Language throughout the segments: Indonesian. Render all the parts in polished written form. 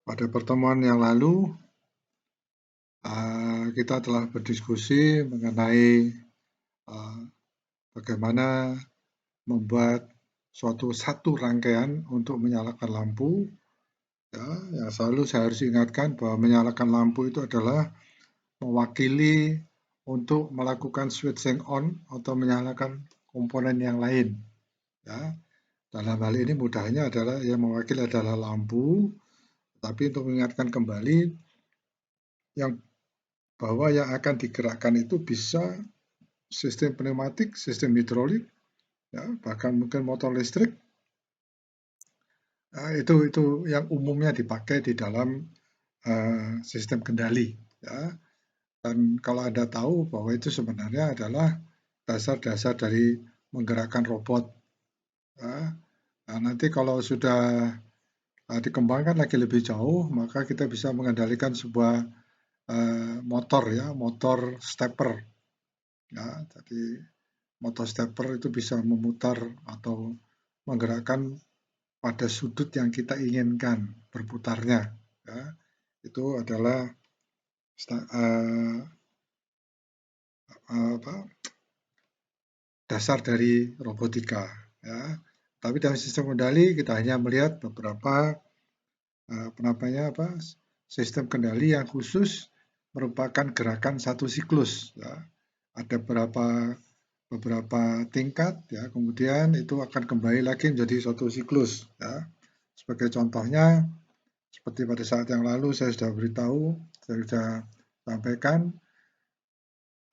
Pada pertemuan yang lalu, kita telah berdiskusi mengenai bagaimana membuat satu rangkaian untuk menyalakan lampu. Ya, yang selalu saya harus ingatkan bahwa menyalakan lampu itu adalah mewakili untuk melakukan switching on atau menyalakan komponen yang lain. Ya, dalam hal ini mudahnya adalah yang mewakili adalah lampu, tapi untuk mengingatkan kembali yang bahwa yang akan digerakkan itu bisa sistem pneumatik, sistem hidrolik, ya, bahkan mungkin motor listrik. Itu yang umumnya dipakai di dalam sistem kendali. Ya. Dan kalau Anda tahu bahwa itu sebenarnya adalah dasar-dasar dari menggerakkan robot. Ya. Nah, nanti kalau sudah dikembangkan lagi lebih jauh, maka kita bisa mengendalikan sebuah motor, ya, motor stepper. Ya, jadi motor stepper itu bisa memutar atau menggerakkan pada sudut yang kita inginkan berputarnya. Ya. Itu adalah dasar dari robotika. Ya. Tapi dalam sistem kendali kita hanya melihat beberapa sistem kendali yang khusus merupakan gerakan satu siklus. Ya. Ada beberapa tingkat, ya, kemudian itu akan kembali lagi menjadi suatu siklus. Ya. Sebagai contohnya, seperti pada saat yang lalu saya sudah beritahu, saya sudah sampaikan,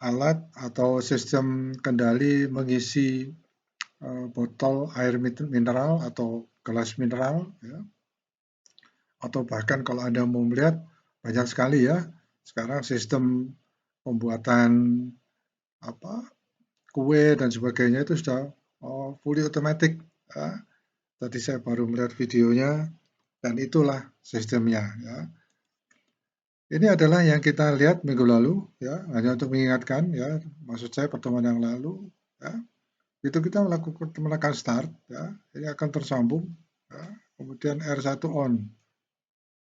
alat atau sistem kendali mengisi botol air mineral atau gelas mineral, ya. Atau bahkan kalau Anda mau melihat, banyak sekali ya, sekarang sistem pembuatan kue dan sebagainya itu sudah fully automatic. Ya. Tadi saya baru melihat videonya, dan itulah sistemnya. Ya. Ini adalah yang kita lihat minggu lalu, ya, hanya untuk mengingatkan, ya, maksud saya pertemuan yang lalu, ya, itu kita menekan start, ya, ini akan tersambung, ya, kemudian R1 on,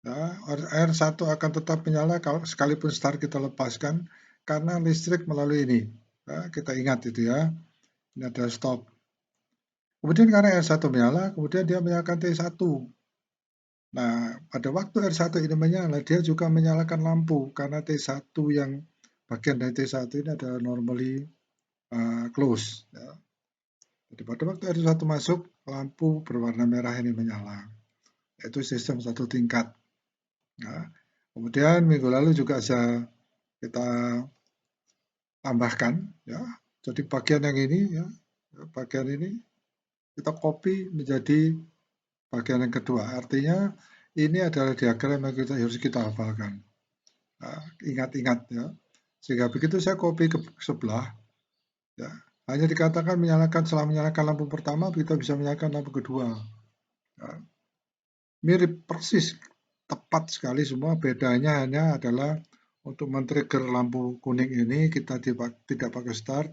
ya, R1 akan tetap menyala kalau sekalipun start kita lepaskan, karena listrik melalui ini, ya, kita ingat itu ya, ini ada stop. Kemudian karena R1 menyala, kemudian dia menyalakan T1. Nah, pada waktu R1 ini menyala, dia juga menyalakan lampu karena T1 yang bagian dari T1 ini adalah normally close. Ya. Jadi pada waktu R1 masuk, lampu berwarna merah ini menyala. Itu sistem satu tingkat. Ya. Kemudian minggu lalu juga kita tambahkan, ya. Jadi bagian yang ini, ya, bagian ini kita copy menjadi bagian yang kedua. Artinya ini adalah diagram yang harus kita hafalkan. Ingat-ingat, ya. Sehingga begitu saya copy ke sebelah, ya, hanya dikatakan setelah menyalakan lampu pertama, kita bisa menyalakan lampu kedua. Ya. Mirip persis, tepat sekali semua. Bedanya hanya adalah untuk men-trigger lampu kuning ini kita tidak pakai start,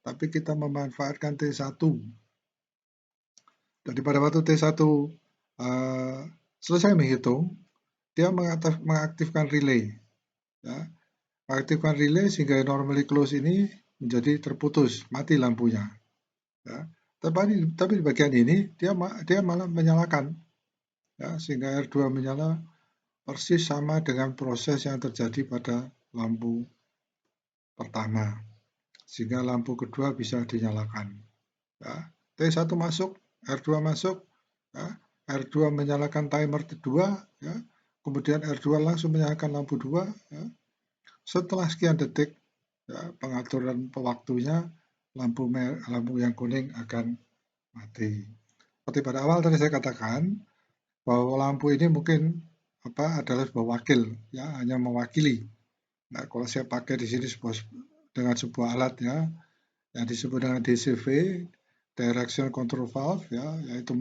tapi kita memanfaatkan T1. Jadi pada waktu T1 selesai menghitung, dia mengaktifkan relay. Ya. Mengaktifkan relay sehingga normally close ini menjadi terputus, mati lampunya. Ya. Tapi di bagian ini dia malah menyalakan, ya, sehingga R2 menyala persis sama dengan proses yang terjadi pada lampu pertama, sehingga lampu kedua bisa dinyalakan. Ya. T1 masuk, R2 masuk, ya. R2 menyalakan timer kedua, ya. Kemudian R2 langsung menyalakan lampu 2, ya. Setelah sekian detik, ya, pengaturan waktunya, lampu yang kuning akan mati. Seperti pada awal tadi saya katakan bahwa lampu ini mungkin adalah sebuah wakil, ya, hanya mewakili. Nah, kalau saya pakai di sini dengan sebuah alat, ya, yang disebut dengan DCV, Direction Control Valve, ya, yaitu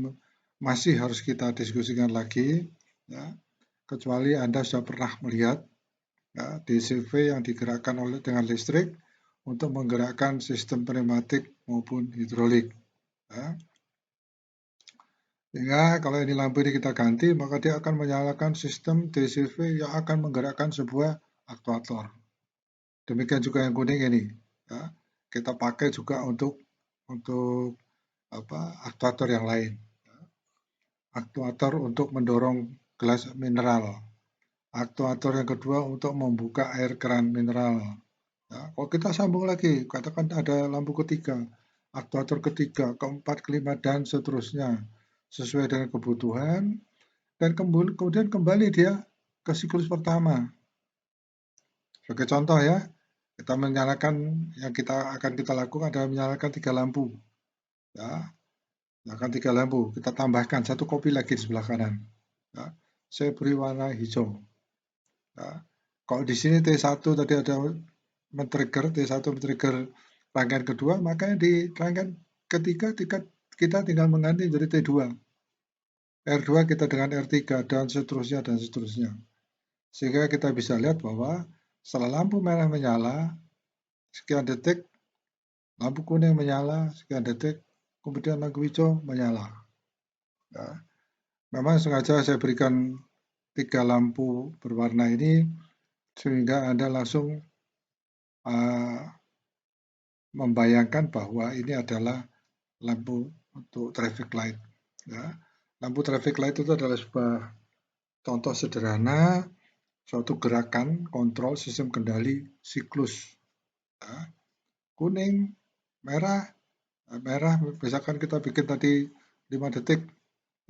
masih harus kita diskusikan lagi, ya, kecuali Anda sudah pernah melihat, ya, DCV yang digerakkan dengan listrik untuk menggerakkan sistem pneumatik maupun hidrolik. Ya. Sehingga kalau ini lampu ini kita ganti, maka dia akan menyalakan sistem DCV yang akan menggerakkan sebuah aktuator. Demikian juga yang kuning ini, ya. Kita pakai juga untuk aktuator yang lain. Aktuator untuk mendorong gelas mineral. Aktuator yang kedua untuk membuka air keran mineral. Ya, kalau kita sambung lagi, katakan ada lampu ketiga, aktuator ketiga, keempat, kelima, dan seterusnya, sesuai dengan kebutuhan, dan kemudian kembali dia ke siklus pertama. Sebagai contoh ya, kita menyalakan, yang akan kita lakukan adalah menyalakan 3 lampu. Ya, nyalakan 3 lampu, kita tambahkan 1 kopi lagi di sebelah kanan. Ya, saya beri warna hijau. Ya, kalau di sini T1 tadi ada T1 men-trigger rangkaian kedua, maka di rangkaian ketiga kita tinggal mengganti jadi T2. R2 kita dengan R3 dan seterusnya dan seterusnya. Sehingga kita bisa lihat bahwa setelah lampu merah menyala, sekian detik, lampu kuning menyala, sekian detik, kemudian lampu hijau menyala. Ya. Memang sengaja saya berikan 3 lampu berwarna ini sehingga Anda langsung membayangkan bahwa ini adalah lampu untuk traffic light. Ya. Lampu traffic light itu adalah sebuah contoh sederhana suatu gerakan kontrol sistem kendali siklus. Ya. Kuning, merah, misalkan kita bikin tadi 5 detik,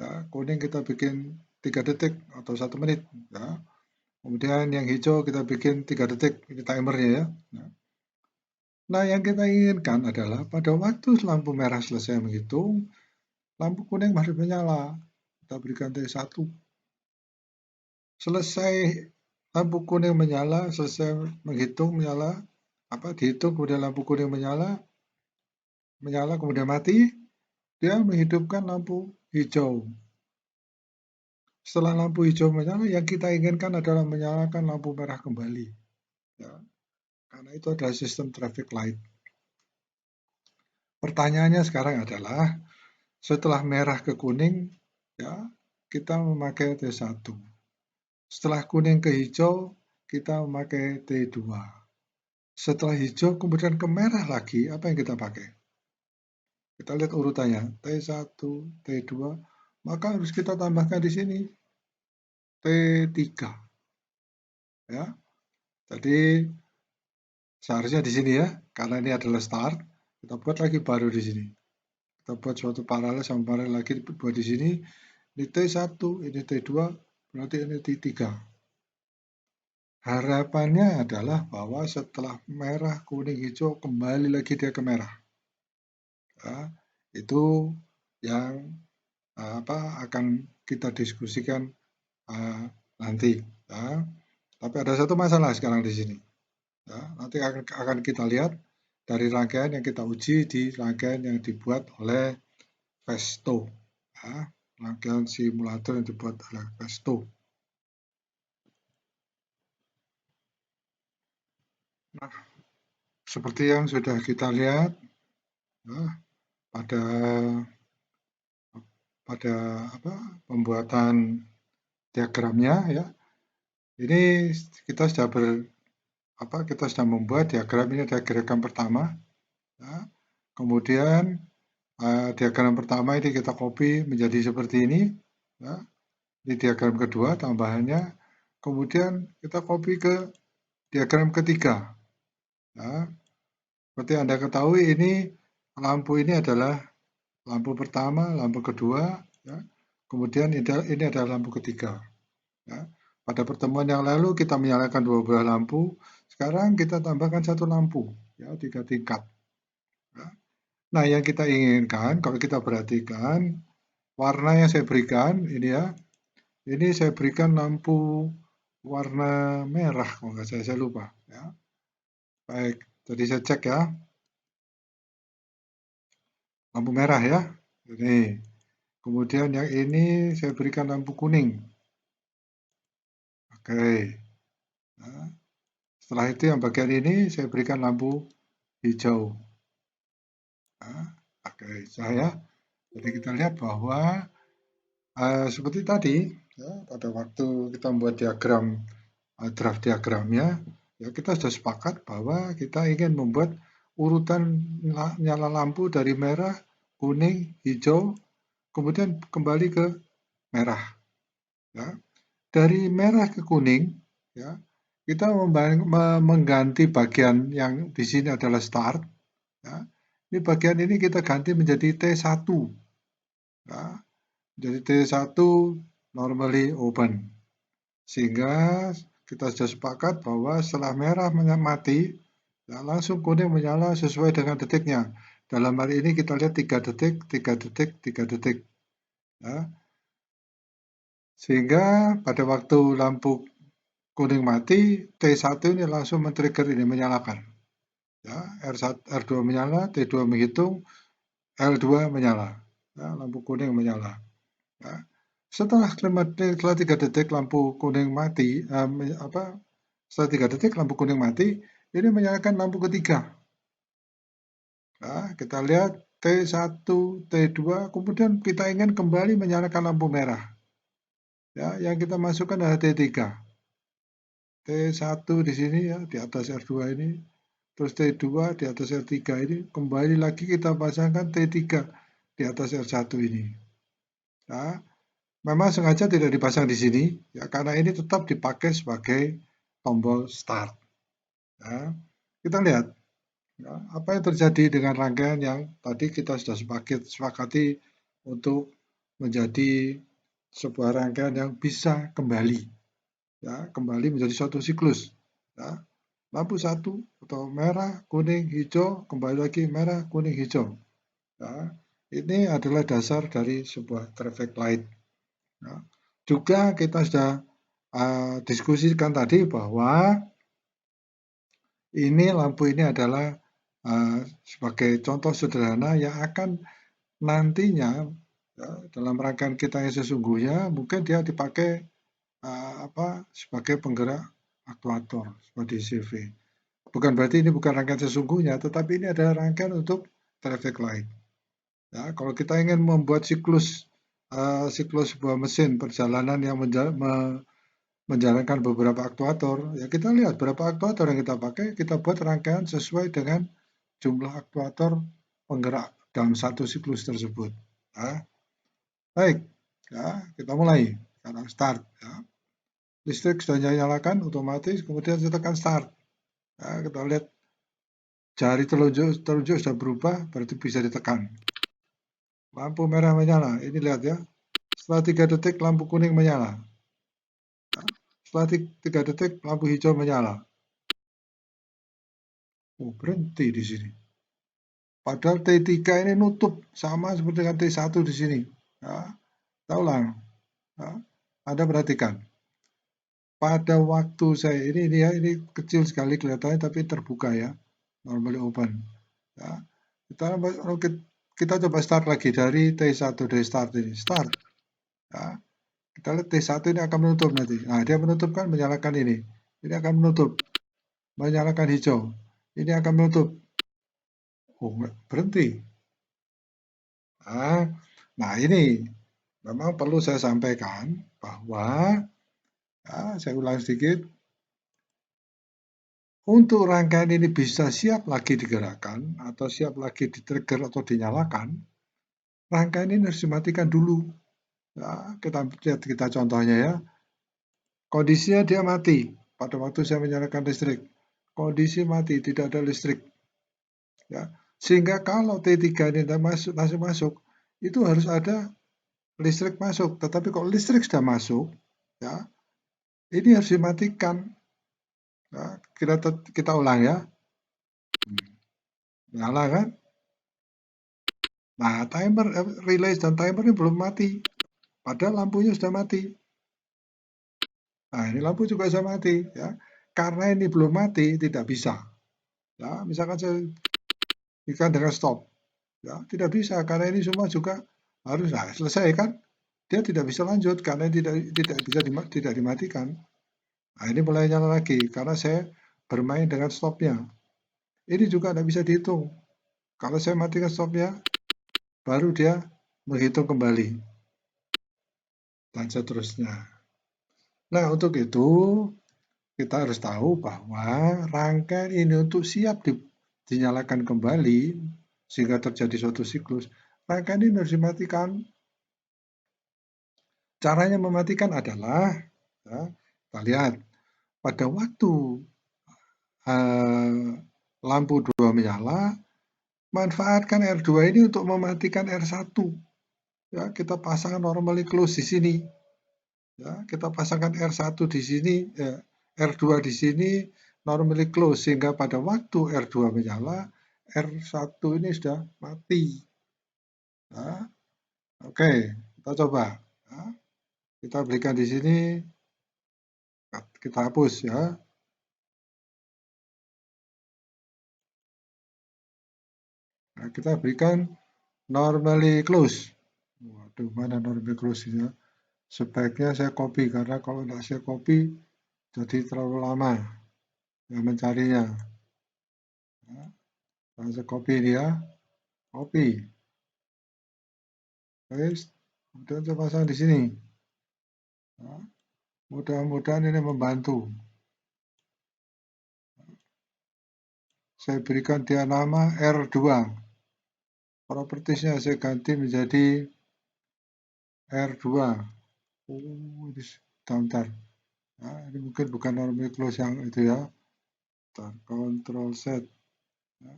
ya, kuning kita bikin 3 detik atau 1 menit. Ya. Kemudian yang hijau kita bikin 3 detik, ini timernya ya. Nah, yang kita inginkan adalah pada waktu lampu merah selesai menghitung, lampu kuning masih menyala. Kita berikan T1. Selesai lampu kuning menyala, selesai menghitung menyala, dihitung kemudian lampu kuning menyala kemudian mati, dia menghidupkan lampu hijau. Setelah lampu hijau menyala, yang kita inginkan adalah menyalakan lampu merah kembali. Ya. Karena itu adalah sistem traffic light. Pertanyaannya sekarang adalah, setelah merah ke kuning, ya, kita memakai T1. Setelah kuning ke hijau, kita memakai T2. Setelah hijau kemudian ke merah lagi, apa yang kita pakai? Kita lihat urutannya, T1, T2, maka harus kita tambahkan di sini T3. Ya. Jadi seharusnya di sini ya, karena ini adalah start, kita buat lagi baru di sini. Kita buat suatu paralel sama paralel lagi buat di sini. Ini T1, ini T2, berarti ini T3. Harapannya adalah bahwa setelah merah, kuning, hijau, kembali lagi dia ke merah. Ya, itu yang akan kita diskusikan nanti. Ya. Tapi ada satu masalah sekarang di sini. Ya, nanti akan kita lihat dari rangkaian yang kita uji di rangkaian yang dibuat oleh Festo. Ya, rangkaian simulator yang dibuat oleh Festo. Nah, seperti yang sudah kita lihat ya, pada pembuatan diagramnya ya. Ini kita sudah membuat diagram ini, ada gerakan pertama. Ya. Kemudian diagram pertama ini kita copy menjadi seperti ini. Ya. Ini diagram kedua tambahannya. Kemudian kita copy ke diagram ketiga. Ya. Seperti Anda ketahui ini lampu ini adalah lampu pertama, lampu kedua. Ya. Kemudian ini adalah lampu ketiga. Ya. Pada pertemuan yang lalu kita menyalakan 2 buah lampu. Sekarang kita tambahkan 1 lampu, ya 3 tingkat. Ya. Nah, yang kita inginkan, kalau kita perhatikan, warna yang saya berikan ini ya, ini saya berikan lampu warna merah, kalau nggak saya lupa. Ya. Baik, jadi saya cek ya, lampu merah ya, ini. Kemudian yang ini saya berikan lampu kuning. Oke. Nah, setelah itu yang bagian ini saya berikan lampu hijau. Nah, oke, saya. Jadi kita lihat bahwa Seperti tadi, ya, pada waktu kita membuat diagram, draft diagramnya, ya kita sudah sepakat bahwa kita ingin membuat urutan nyala lampu dari merah, kuning, hijau, kemudian kembali ke merah. Ya. Dari merah ke kuning, ya, kita mengganti bagian yang di sini adalah start. Ya. Ini bagian ini kita ganti menjadi T1. Ya. Jadi T1 normally open. Sehingga kita sudah sepakat bahwa setelah merah mati, ya, langsung kuning menyala sesuai dengan detiknya. Dalam hal ini kita lihat 3 detik, 3 detik, 3 detik. Ya. Sehingga pada waktu lampu kuning mati, T1 ini langsung men-trigger ini menyalakan. Ya, R2 menyala, T2 menghitung, L2 menyala. Ya, lampu kuning menyala. Ya. Setelah 3 detik lampu kuning mati, setelah 3 detik lampu kuning mati, ini menyalakan lampu ketiga. Nah, kita lihat T1, T2, kemudian kita ingin kembali menyalakan lampu merah. Ya, yang kita masukkan adalah T3. T1 di sini ya, di atas R2 ini, terus T2 di atas R3 ini, kembali lagi kita pasangkan T3 di atas R1 ini. Nah, memang sengaja tidak dipasang di sini, ya karena ini tetap dipakai sebagai tombol start. Ya, kita lihat ya, apa yang terjadi dengan rangkaian yang tadi kita sudah sepakati untuk menjadi sebuah rangkaian yang bisa kembali, ya kembali menjadi suatu siklus. Ya. Lampu satu atau merah, kuning, hijau, kembali lagi merah, kuning, hijau. Ya. Ini adalah dasar dari sebuah traffic light. Ya. Juga kita sudah diskusikan tadi bahwa lampu ini adalah sebagai contoh sederhana yang akan nantinya ya, dalam rangkaian kita yang sesungguhnya mungkin dia dipakai sebagai penggerak aktuator seperti CV. Bukan berarti ini bukan rangkaian sesungguhnya, tetapi ini adalah rangkaian untuk traffic light. Ya, kalau kita ingin membuat siklus sebuah mesin perjalanan yang menjalankan beberapa aktuator, ya kita lihat berapa aktuator yang kita pakai, kita buat rangkaian sesuai dengan jumlah aktuator penggerak dalam satu siklus tersebut. Ya. Baik, ya, kita mulai. Sekarang start. Ya. Listrik sudah nyalakan otomatis, kemudian saya tekan start. Ya, kita lihat jari telunjuk sudah berubah, berarti bisa ditekan. Lampu merah menyala, ini lihat ya. Setelah 3 detik lampu kuning menyala. Ya. Setelah 3 detik lampu hijau menyala. Oh, berhenti di sini. Padahal T3 ini nutup sama seperti dengan T1 di sini. Ya, kita ulang. Ya, Anda perhatikan. Pada waktu saya ini kecil sekali kelihatannya tapi terbuka ya, normally open. Ya, kita coba start lagi dari T1 dari start ini. Start. Ya, kita lihat T1 ini akan menutup nanti. Nah, dia menutup kan menyalakan ini. Ini akan menutup. Menyalakan hijau. Ini akan menutup. Oh, berhenti. Nah, ini memang perlu saya sampaikan bahwa saya ulang sedikit. Untuk rangkaian ini bisa siap lagi digerakkan atau siap lagi di-trigger atau dinyalakan, rangkaian ini harus dimatikan dulu. Ya, kita lihat contohnya ya. Kondisinya dia mati pada waktu saya menyalakan listrik. Kondisi mati, tidak ada listrik. Ya, sehingga kalau T3 ini langsung masuk, itu harus ada listrik masuk. Tetapi kalau listrik sudah masuk, ya, ini harus dimatikan. Ya, kita ulang ya. Nyala kan? Nah, relay dan timer ini belum mati. Padahal lampunya sudah mati. Nah, ini lampu juga sudah mati. Ya. Karena ini belum mati, tidak bisa. Ya, misalkan saya ikan dengan stop. Ya, tidak bisa, karena ini semua juga harus selesai kan. Dia tidak bisa lanjut, karena tidak dimatikan. Nah, ini mulai nyala lagi, karena saya bermain dengan stopnya. Ini juga tidak bisa dihitung. Kalau saya matikan stopnya, baru dia menghitung kembali. dan seterusnya. Nah, untuk itu kita harus tahu bahwa rangkaian ini untuk siap dinyalakan kembali sehingga terjadi suatu siklus, rangkaian ini harus dimatikan. Caranya mematikan adalah, ya, kita lihat pada waktu lampu 2 menyala, manfaatkan R2 ini untuk mematikan R1. Ya, kita pasang normally close di sini. Ya, kita pasangkan R1 di sini, R2 di sini, normally close, sehingga pada waktu R2 menyala, R1 ini sudah mati. Ya, oke, kita coba. Ya, kita berikan di sini, kita hapus ya. Nah, kita berikan normally close. Waduh, mana normally close ya? Sebaiknya saya copy, karena kalau tidak saya copy, jadi terlalu lama ya mencarinya. Ya, saya copy ini ya, copy, paste, kemudian saya pasang di sini. Ya, mudah-mudahan ini membantu. Saya berikan dia nama R2. Propertiesnya saya ganti menjadi R2. Oh, ini bentar. Nah, ini mungkin bukan normally close yang itu ya. Bentar, Control Z. Ya.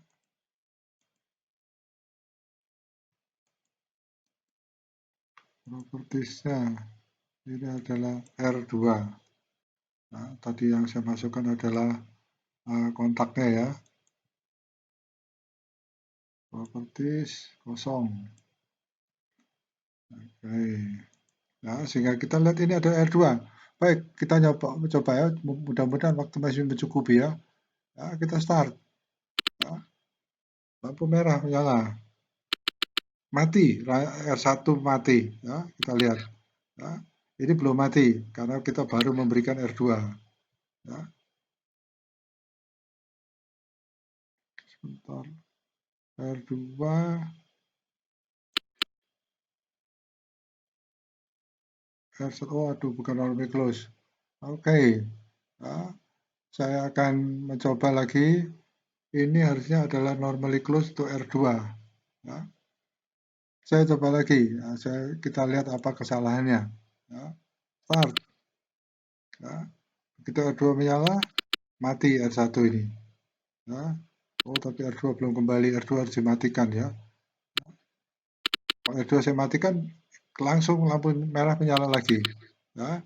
Propertiesnya ini adalah R2. Nah, tadi yang saya masukkan adalah kontaknya ya. Properties kosong. Oke. Nah, sehingga kita lihat ini ada R2. Baik, kita coba ya. Mudah-mudahan waktu masih mencukupi ya. Ya, kita start. Ya. Lampu merah menyala. Mati, R1 mati. Ya, kita lihat. Ya. Ini belum mati karena kita baru memberikan R2. Ya. Sebentar. R2. R1, oh aduh, bukan normally close. Oke. Ya. Saya akan mencoba lagi. Ini harusnya adalah normally close untuk R2. Ya. Saya coba lagi. Ya, kita lihat apa kesalahannya. Ya. Start. Ya. Begitu R2 menyala, mati R1 ini. Ya. Oh, tapi R2 belum kembali. R2 harus dimatikan ya. Kalau R2 saya matikan, langsung lampu merah menyala lagi. Ya.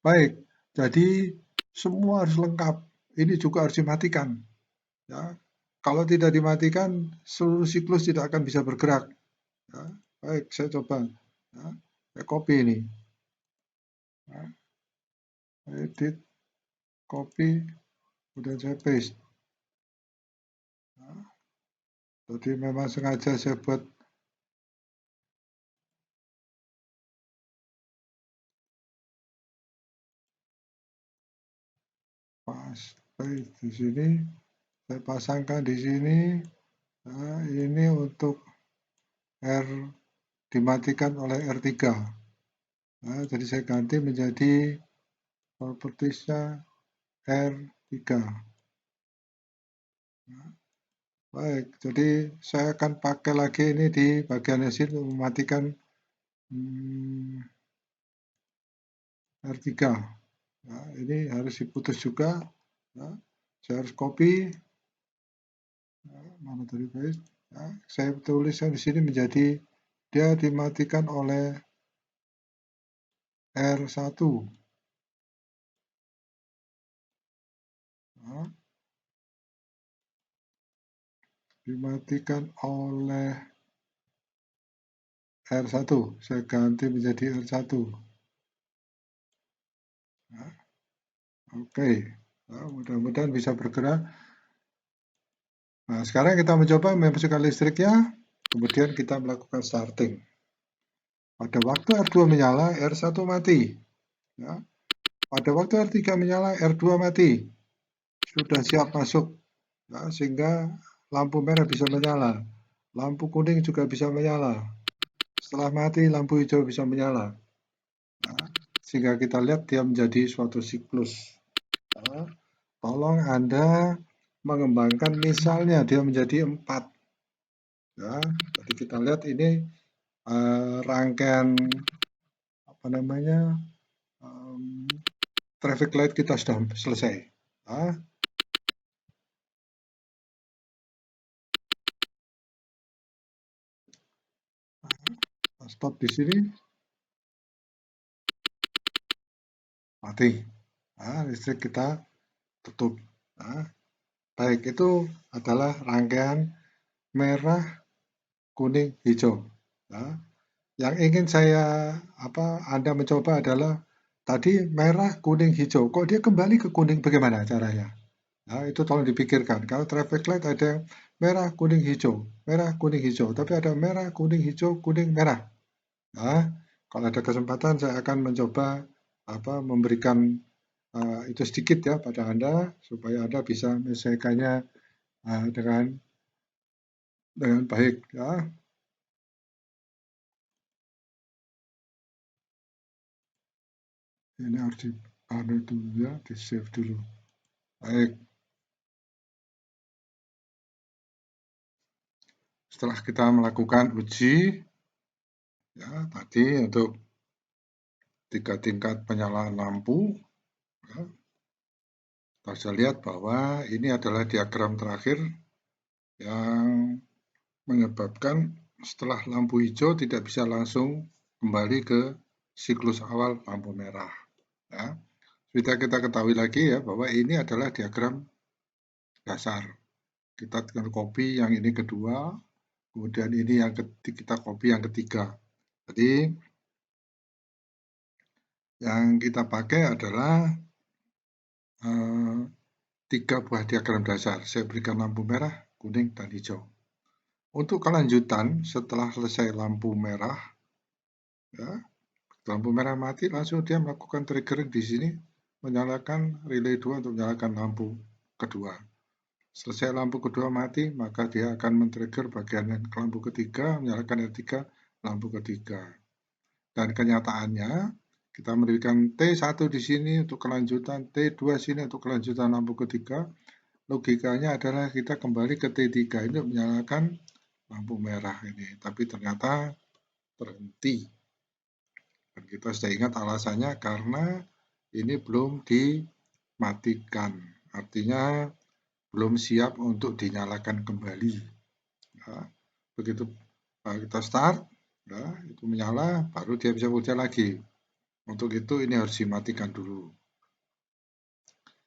Baik. Jadi semua harus lengkap. Ini juga harus dimatikan. Ya. Kalau tidak dimatikan, seluruh siklus tidak akan bisa bergerak. Ya. Baik, saya coba. Ya. Saya copy ini. Ya. Edit, copy, kemudian saya paste. Ya. Jadi memang sengaja saya buat pas paste di sini. Saya pasangkan di sini. Nah, ini untuk R dimatikan oleh R3. Nah, jadi saya ganti menjadi propertiesnya R3. Nah, baik, jadi saya akan pakai lagi ini di bagian sini untuk mematikan R3. Nah, ini harus diputus juga. Nah, saya harus copy. Nah, mana tadi paste? Nah, saya tuliskan di sini menjadi dia dimatikan oleh R1. Nah, dimatikan oleh R1. Saya ganti menjadi R1. Nah, oke. Nah, mudah-mudahan bisa bergerak. Nah, sekarang kita mencoba memasukkan listriknya, kemudian kita melakukan starting. Pada waktu R2 menyala, R1 mati. Ya. Pada waktu R3 menyala, R2 mati. Sudah siap masuk. Ya, sehingga lampu merah bisa menyala. Lampu kuning juga bisa menyala. Setelah mati, lampu hijau bisa menyala. Nah, sehingga kita lihat dia menjadi suatu siklus. Ya, tolong Anda mengembangkan misalnya dia menjadi 4. Ya, jadi kita lihat ini rangkaian apa namanya traffic light kita sudah selesai. Ya. Stop di sini, mati. Nah, listrik kita tutup. Nah, baik, itu adalah rangkaian merah, kuning, hijau. Nah, yang ingin Anda mencoba adalah tadi merah, kuning, hijau. Kok dia kembali ke kuning bagaimana caranya? Nah, itu tolong dipikirkan. Kalau traffic light ada yang merah, kuning, hijau, merah, kuning, hijau. Tapi ada merah, kuning, hijau, kuning, merah. Nah, kalau ada kesempatan saya akan mencoba memberikan itu sedikit ya pada Anda supaya Anda bisa menyelesaikannya dengan baik ya. Ini harus dulu ya, di save dulu. Baik. Setelah kita melakukan uji ya tadi untuk 3 tingkat penyalaan lampu ya, kita bisa lihat bahwa ini adalah diagram terakhir yang menyebabkan setelah lampu hijau tidak bisa langsung kembali ke siklus awal lampu merah. Ya. Sudah kita ketahui lagi ya bahwa ini adalah diagram dasar. Kita tinggal copy yang ini kedua, kemudian ini yang kita copy yang ketiga. Jadi yang kita pakai adalah 3 buah diagram dasar. Saya berikan lampu merah, kuning, dan hijau. Untuk kelanjutan setelah selesai lampu merah, ya, lampu merah mati, langsung dia melakukan triggering di sini, menyalakan relay 2 untuk menyalakan lampu kedua. Selesai lampu kedua mati, maka dia akan men-trigger bagian yang lampu ketiga, menyalakan R3, lampu ketiga. Dan kenyataannya, kita memberikan T1 di sini untuk kelanjutan, T2 sini untuk kelanjutan lampu ketiga. Logikanya adalah kita kembali ke T3 ini untuk menyalakan lampu merah ini. Tapi ternyata berhenti. Dan kita sudah ingat alasannya karena ini belum dimatikan. Artinya belum siap untuk dinyalakan kembali. Ya, begitu kita start, ya, itu menyala, baru dia bisa bekerja lagi. Untuk itu ini harus dimatikan dulu.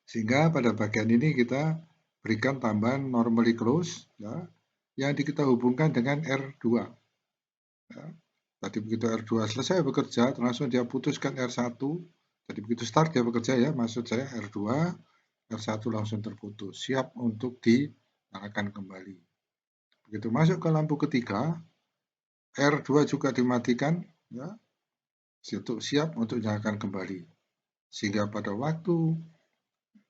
Sehingga pada bagian ini kita berikan tambahan normally close, ya, yang kita hubungkan dengan R2. Ya. Tadi begitu R2 selesai bekerja, langsung dia putuskan R1. Jadi begitu start dia bekerja ya, maksud saya R2, R1 langsung terputus, siap untuk dinyalakan kembali. Begitu masuk ke lampu ketiga, R2 juga dimatikan, ya, siap untuk dinyalakan kembali. Sehingga pada waktu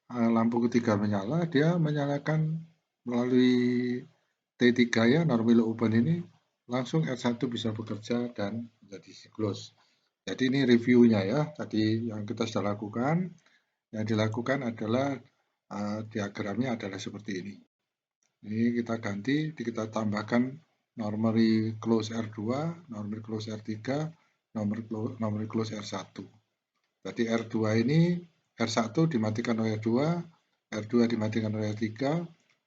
lampu ketiga menyala, dia menyalakan melalui T3 ya, normal open ini, langsung R1 bisa bekerja dan menjadi siklus. Jadi ini reviewnya ya, tadi yang kita sudah lakukan. Yang dilakukan adalah diagramnya adalah seperti ini. Ini kita ganti, kita tambahkan normally close R2, normally close R3, normally close R1. Jadi R2 ini R1 dimatikan oleh R2, R2 dimatikan oleh R3,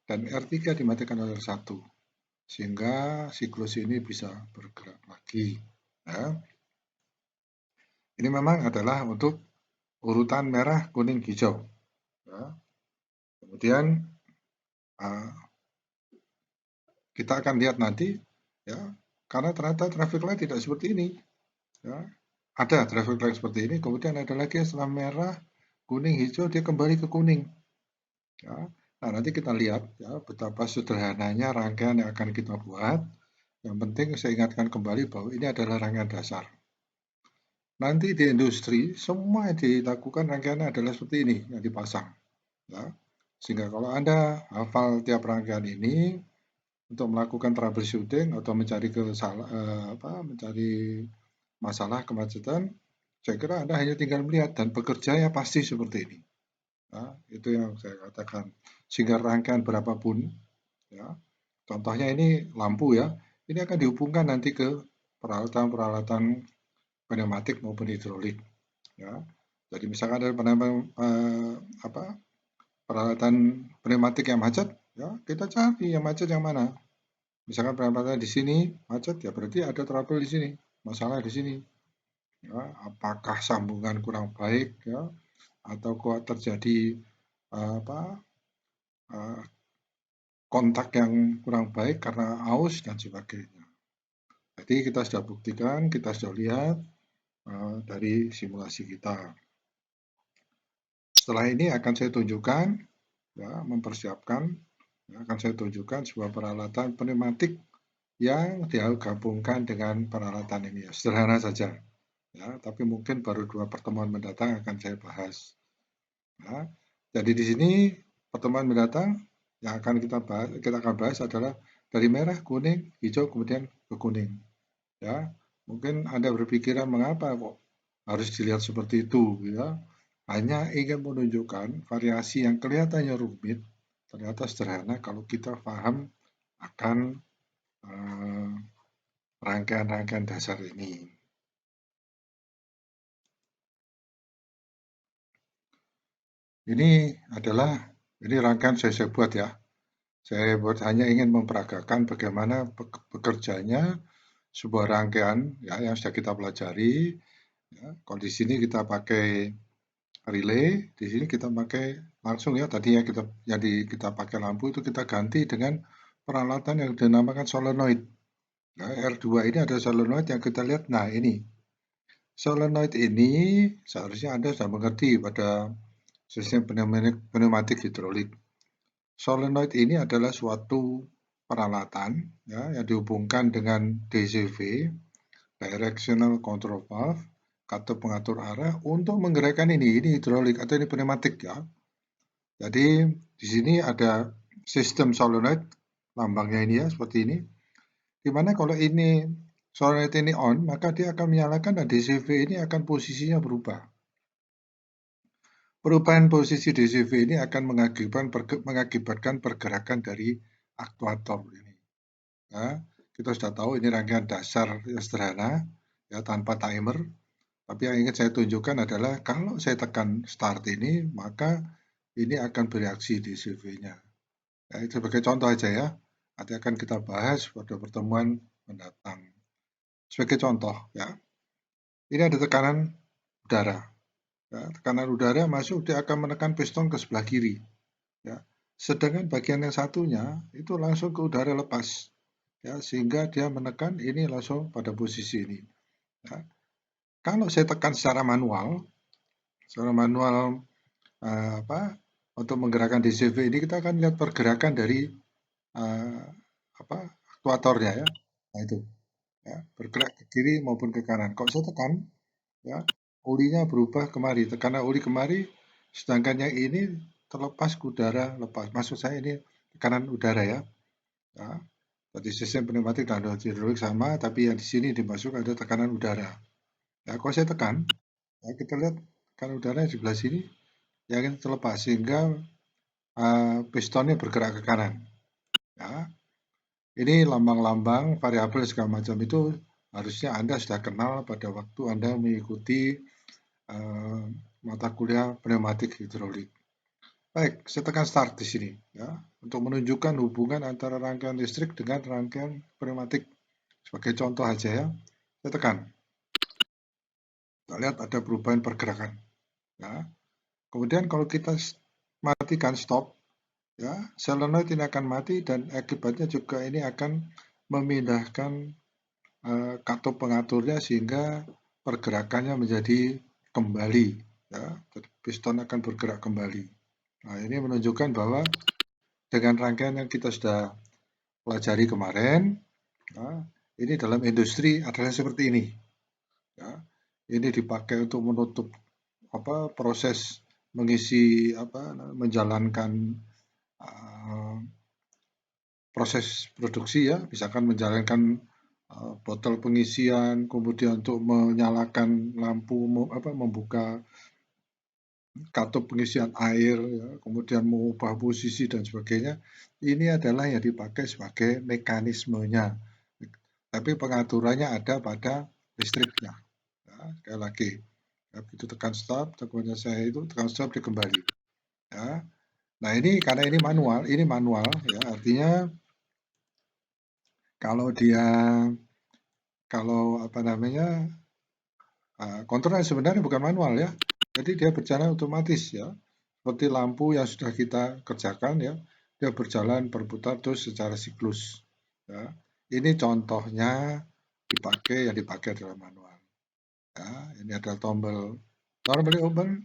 dan R3 dimatikan oleh R1. Sehingga siklus ini bisa bergerak lagi. Ya. Ini memang adalah untuk urutan merah, kuning, hijau. Ya. Kemudian kita akan lihat nanti, ya, karena ternyata traffic light tidak seperti ini. Ya. Ada traffic light seperti ini, kemudian ada lagi setelah merah, kuning, hijau, dia kembali ke kuning. Ya. Nah, nanti kita lihat ya betapa sederhananya rangkaian yang akan kita buat. Yang penting saya ingatkan kembali bahwa ini adalah rangkaian dasar. Nanti di industri, semua yang dilakukan rangkaiannya adalah seperti ini yang dipasang. Ya. Sehingga kalau Anda hafal tiap rangkaian ini, untuk melakukan troubleshooting atau mencari masalah kemacetan, Saya kira Anda hanya tinggal melihat dan bekerja ya pasti seperti ini. Ya, itu yang saya katakan. Sehingga rangkaian berapapun, ya, contohnya ini lampu ya, ini akan dihubungkan nanti ke peralatan-peralatan pneumatik maupun hidrolik. Ya, jadi misalkan ada peralatan pneumatik yang macet, ya kita cari yang macet yang mana. Misalkan peralatan di sini macet, ya berarti ada trouble di sini, masalah di sini. Ya, apakah sambungan kurang baik, ya, atau kok terjadi apa kontak yang kurang baik karena aus dan sebagainya. Jadi kita sudah buktikan, kita sudah lihat dari simulasi kita. Setelah ini akan saya tunjukkan, ya, mempersiapkan, ya, akan saya tunjukkan sebuah peralatan pneumatik yang digabungkan dengan peralatan ini. Ya, sederhana saja, ya, tapi mungkin baru 2 pertemuan mendatang akan saya bahas. Ya, jadi di sini pertemuan mendatang yang akan kita akan bahas adalah dari merah, kuning, hijau, kemudian ke kuning. Ya, mungkin Anda berpikiran mengapa kok harus dilihat seperti itu, ya? Hanya ingin menunjukkan variasi yang kelihatannya rumit, ternyata sederhana kalau kita paham akan rangkaian-rangkaian dasar ini. Ini rangkaian saya buat ya. Saya buat hanya ingin memperagakan bagaimana bekerjanya sebuah rangkaian ya yang sudah kita pelajari. Ya, kalau di sini kita pakai relay, di sini kita pakai langsung ya tadi ya kita pakai lampu itu kita ganti dengan peralatan yang dinamakan solenoid. Nah, R2 ini ada solenoid yang kita lihat. Nah, ini solenoid ini seharusnya Anda sudah mengerti pada sistem pneumatik hidrolik. Solenoid ini adalah suatu peralatan ya, yang dihubungkan dengan DCV, Directional Control Valve, katup pengatur arah untuk menggerakkan ini hidrolik atau ini pneumatik ya. Jadi di sini ada sistem solenoid, lambangnya ini ya seperti ini. Dimana kalau ini solenoid ini on, maka dia akan menyalakan dan DCV ini akan posisinya berubah. Perubahan posisi DCV ini akan mengakibatkan pergerakan dari aktuator ini. Ya, kita sudah tahu ini rangkaian dasar yang sederhana, ya tanpa timer. Tapi yang ingin saya tunjukkan adalah kalau saya tekan start ini, maka ini akan bereaksi DCV-nya. Ya, itu sebagai contoh aja ya. Nanti akan kita bahas pada pertemuan mendatang. Sebagai contoh ya, ini ada tekanan udara. Ya, tekanan udara masuk, dia akan menekan piston ke sebelah kiri. Ya. Sedangkan bagian yang satunya itu langsung ke udara lepas. Ya, sehingga dia menekan ini langsung pada posisi ini. Ya. Kalau saya tekan secara manual untuk menggerakkan DCV ini kita akan lihat pergerakan dari aktuatornya ya. Nah itu ya, bergerak ke kiri maupun ke kanan. Kalau saya tekan ya, olinya berubah kemari, tekanan oli kemari, sedangkan yang ini terlepas ke udara lepas. Maksud saya ini tekanan udara ya. Ya. Jadi sistem pneumatik dan hidrolik sama, tapi yang di sini dimasuk ada tekanan udara. Ya, kalau saya tekan, ya kita lihat tekanan udara di sebelah sini, yang ini terlepas sehingga pistonnya bergerak ke kanan. Ya. Ini lambang-lambang variabel segala macam itu harusnya Anda sudah kenal pada waktu Anda mengikuti mata kuliah pneumatik hidrolik. Baik, saya tekan start di sini ya untuk menunjukkan hubungan antara rangkaian listrik dengan rangkaian pneumatik. Sebagai contoh aja ya, saya tekan. Kita lihat ada perubahan pergerakan. Ya. Kemudian kalau kita matikan stop, ya solenoid ini akan mati dan akibatnya juga ini akan memindahkan katup pengaturnya sehingga pergerakannya menjadi kembali. Ya, piston akan bergerak kembali. Nah, ini menunjukkan bahwa dengan rangkaian yang kita sudah pelajari kemarin, ya, ini dalam industri adalah seperti ini. Ya, ini dipakai untuk menutup proses mengisi menjalankan proses produksi ya, misalkan menjalankan botol pengisian, kemudian untuk menyalakan lampu, membuka katup pengisian air, ya, kemudian mengubah posisi dan sebagainya. Ini adalah yang dipakai sebagai mekanismenya. Tapi pengaturannya ada pada listriknya. Ya, sekali lagi, ya, begitu tekan stop, tekannya saya itu tekan stop dia kembali. Ya. Nah ini karena ini manual, ya artinya kalau dia apa namanya kontrolnya sebenarnya bukan manual ya, jadi dia berjalan otomatis ya, seperti lampu yang sudah kita kerjakan ya, dia berjalan berputar terus secara siklus. Ya. Ini contohnya yang dipakai adalah manual. Ya, ini adalah tombol normally open,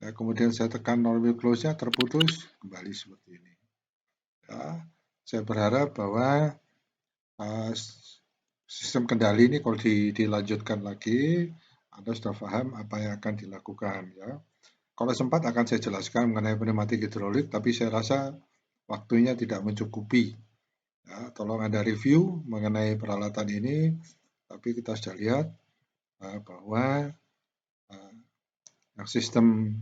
ya, kemudian saya tekan normally close-nya terputus kembali seperti ini. Ya, saya berharap bahwa sistem kendali ini kalau dilanjutkan lagi, Anda sudah paham apa yang akan dilakukan ya. Kalau sempat akan saya jelaskan mengenai pneumatik hidrolik, tapi saya rasa waktunya tidak mencukupi. Ya, tolong Anda review mengenai peralatan ini, tapi kita sudah lihat bahwa sistem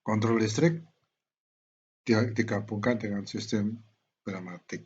kontrol listrik digabungkan dengan sistem pneumatik.